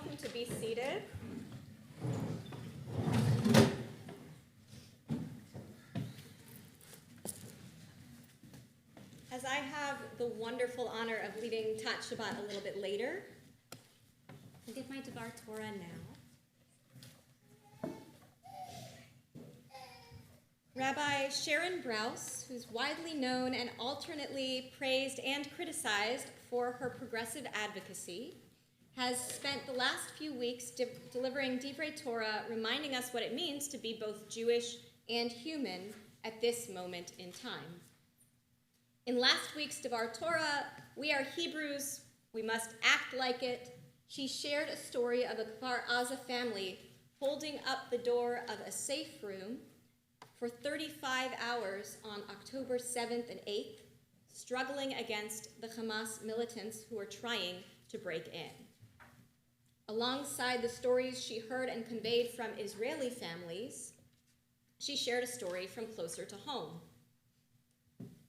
welcome to be seated. As I have the wonderful honor of leading Tat Shabbat a little bit later, I'll give my Devar Torah now. Rabbi Sharon Brous, who's widely known and alternately praised and criticized for her progressive advocacy, has spent the last few weeks delivering Divrei Torah, reminding us what it means to be both Jewish and human at this moment in time. In last week's Devar Torah, we are Hebrews, we must act like it. She shared a story of a Kfar Aza family holding up the door of a safe room for 35 hours on October 7th and 8th, struggling against the Hamas militants who were trying to break in. Alongside the stories she heard and conveyed from Israeli families, she shared a story from closer to home.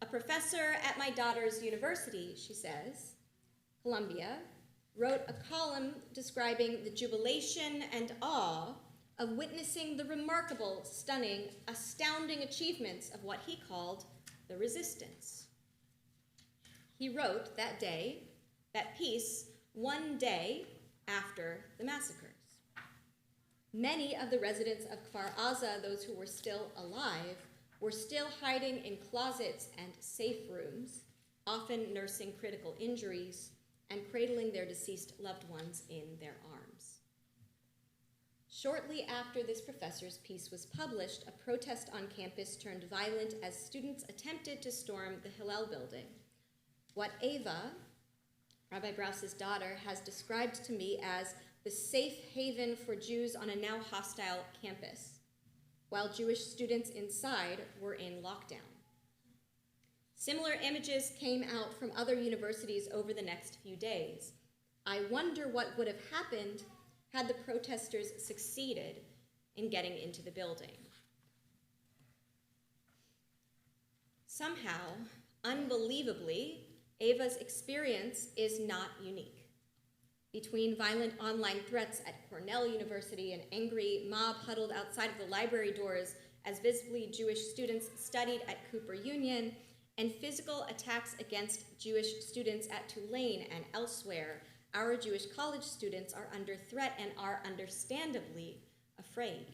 A professor at my daughter's university, she says, Columbia, wrote a column describing the jubilation and awe of witnessing the remarkable, stunning, astounding achievements of what he called the resistance. He wrote that day, that piece, one day after the massacres. Many of the residents of Kfar Aza, those who were still alive, were still hiding in closets and safe rooms, often nursing critical injuries and cradling their deceased loved ones in their arms. Shortly after this professor's piece was published, a protest on campus turned violent as students attempted to storm the Hillel building. What Ava, Rabbi Brous's daughter, has described to me as the safe haven for Jews on a now hostile campus, while Jewish students inside were in lockdown. Similar images came out from other universities over the next few days. I wonder what would have happened had the protesters succeeded in getting into the building. Somehow, unbelievably, Ava's experience is not unique. Between violent online threats at Cornell University, an angry mob huddled outside of the library doors as visibly Jewish students studied at Cooper Union, and physical attacks against Jewish students at Tulane and elsewhere, our Jewish college students are under threat and are understandably afraid.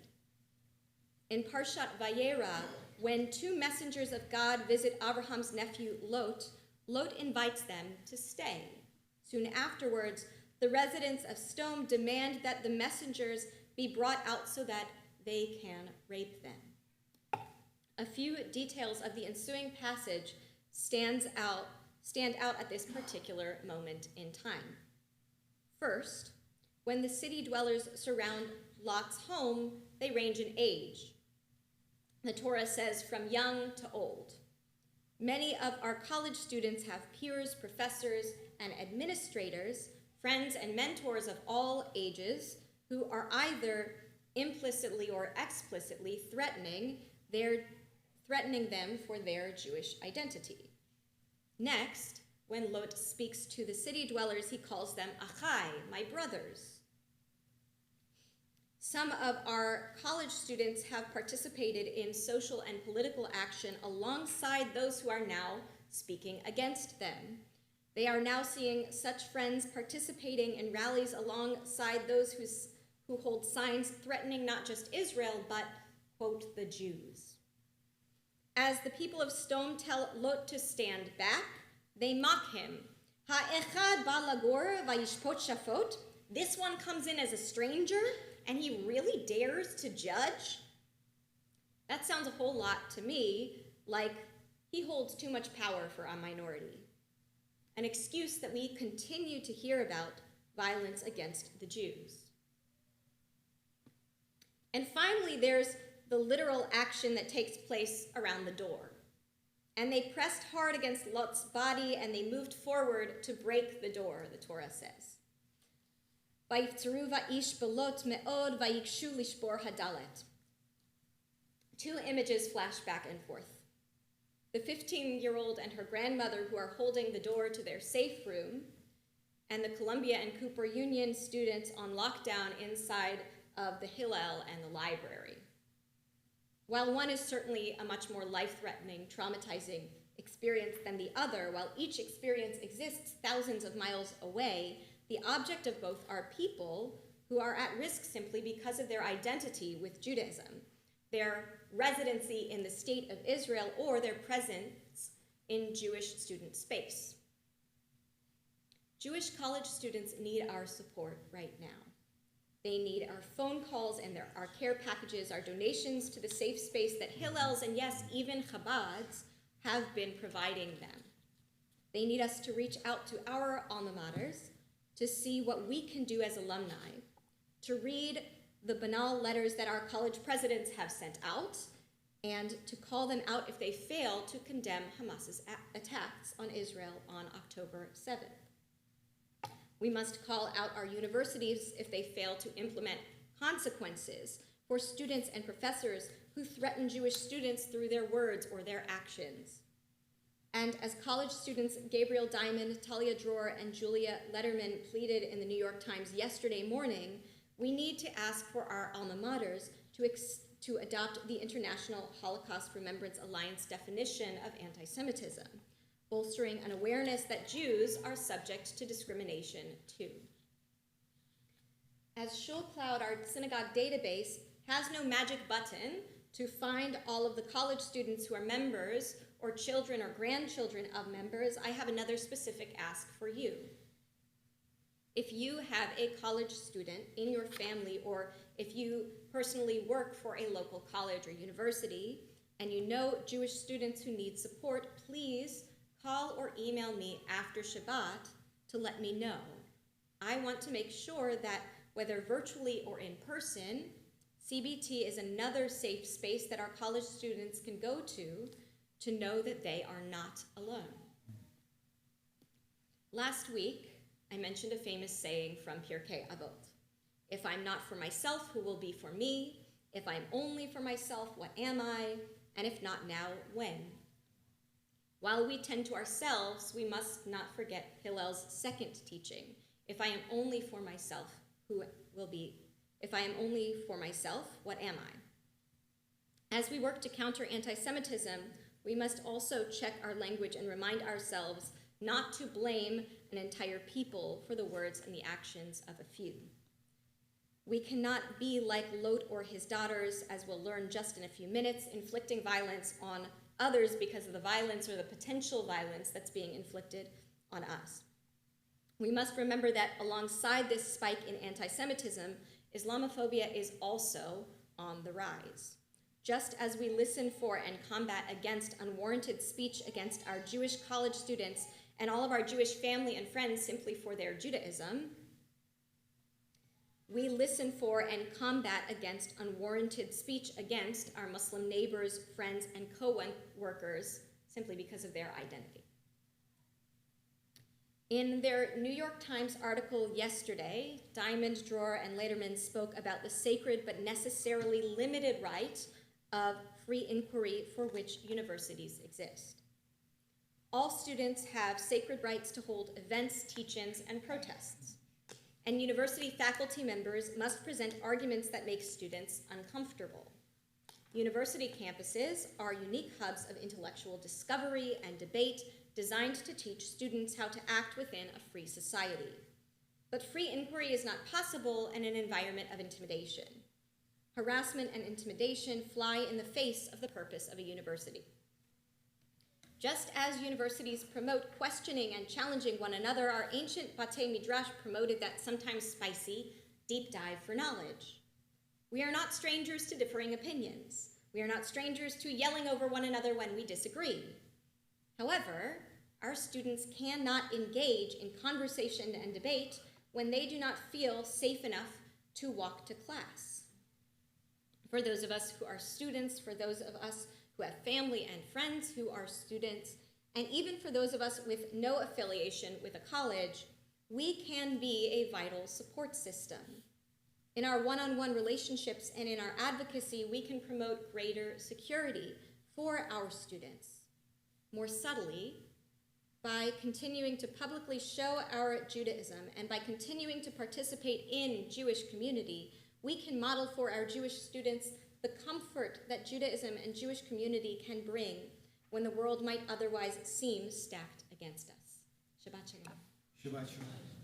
In Parshat Vayera, when two messengers of God visit Abraham's nephew Lot, Lot invites them to stay. Soon afterwards, the residents of Stone demand that the messengers be brought out so that they can rape them. A few details of the ensuing passage stand out at this particular moment in time. First, when the city dwellers surround Lot's home, they range in age. The Torah says from young to old. Many of our college students have peers, professors, and administrators, friends and mentors of all ages, who are either implicitly or explicitly threatening them for their Jewish identity. Next, when Lot speaks to the city dwellers, he calls them achai, my brothers. Some of our college students have participated in social and political action alongside those who are now speaking against them. They are now seeing such friends participating in rallies alongside those who hold signs threatening not just Israel, but, quote, the Jews. As the people of Stone tell Lot to stand back, they mock him. Ha'echad ba lagor vayishpot shafot. This one comes in as a stranger, and he really dares to judge? That sounds a whole lot to me like he holds too much power for a minority. An excuse that we continue to hear about violence against the Jews. And finally, there's the literal action that takes place around the door. And they pressed hard against Lot's body, and they moved forward to break the door, the Torah says. Vayitzeru va'ish belot me'od vayikshu lishbor hadalet. Two images flash back and forth. The 15-year-old and her grandmother who are holding the door to their safe room, and the Columbia and Cooper Union students on lockdown inside of the Hillel and the library. While one is certainly a much more life-threatening, traumatizing experience than the other, while each experience exists thousands of miles away, the object of both are people who are at risk simply because of their identity with Judaism, their residency in the state of Israel, or their presence in Jewish student space. Jewish college students need our support right now. They need our phone calls and our care packages, our donations to the safe space that Hillel's and yes, even Chabad's have been providing them. They need us to reach out to our alma maters to see what we can do as alumni, to read the banal letters that our college presidents have sent out, and to call them out if they fail to condemn Hamas's attacks on Israel on October 7th. We must call out our universities if they fail to implement consequences for students and professors who threaten Jewish students through their words or their actions. And as college students Gabriel Diamond, Talia Dror, and Julia Letterman pleaded in the New York Times yesterday morning, we need to ask for our alma maters to adopt the International Holocaust Remembrance Alliance definition of anti-Semitism, bolstering an awareness that Jews are subject to discrimination too. As ShulCloud, our synagogue database, has no magic button to find all of the college students who are members or children or grandchildren of members, I have another specific ask for you. If you have a college student in your family, or if you personally work for a local college or university, and you know Jewish students who need support, please call or email me after Shabbat to let me know. I want to make sure that whether virtually or in person, CBT is another safe space that our college students can go to know that they are not alone. Last week, I mentioned a famous saying from Pirkei Avot. If I'm not for myself, who will be for me? If I'm only for myself, what am I? And if not now, when? While we tend to ourselves, we must not forget Hillel's second teaching. If I am only for myself, who will be? If I am only for myself, what am I? As we work to counter anti-Semitism, we must also check our language and remind ourselves not to blame an entire people for the words and the actions of a few. We cannot be like Lot or his daughters, as we'll learn just in a few minutes, inflicting violence on others because of the violence or the potential violence that's being inflicted on us. We must remember that alongside this spike in anti-Semitism, Islamophobia is also on the rise. Just as we listen for and combat against unwarranted speech against our Jewish college students and all of our Jewish family and friends simply for their Judaism, we listen for and combat against unwarranted speech against our Muslim neighbors, friends, and co-workers simply because of their identity. In their New York Times article yesterday, Diamond, Dror, and Lederman spoke about the sacred but necessarily limited right of free inquiry for which universities exist. All students have sacred rights to hold events, teach-ins, and protests. And university faculty members must present arguments that make students uncomfortable. University campuses are unique hubs of intellectual discovery and debate designed to teach students how to act within a free society. But free inquiry is not possible in an environment of intimidation. Harassment and intimidation fly in the face of the purpose of a university. Just as universities promote questioning and challenging one another, our ancient Batei Midrash promoted that sometimes spicy deep dive for knowledge. We are not strangers to differing opinions. We are not strangers to yelling over one another when we disagree. However, our students cannot engage in conversation and debate when they do not feel safe enough to walk to class. For those of us who are students, for those of us who have family and friends who are students, and even for those of us with no affiliation with a college, we can be a vital support system. In our one-on-one relationships and in our advocacy, we can promote greater security for our students. More subtly, by continuing to publicly show our Judaism and by continuing to participate in Jewish community, we can model for our Jewish students the comfort that Judaism and Jewish community can bring when the world might otherwise seem stacked against us. Shabbat shalom. Shabbat shalom.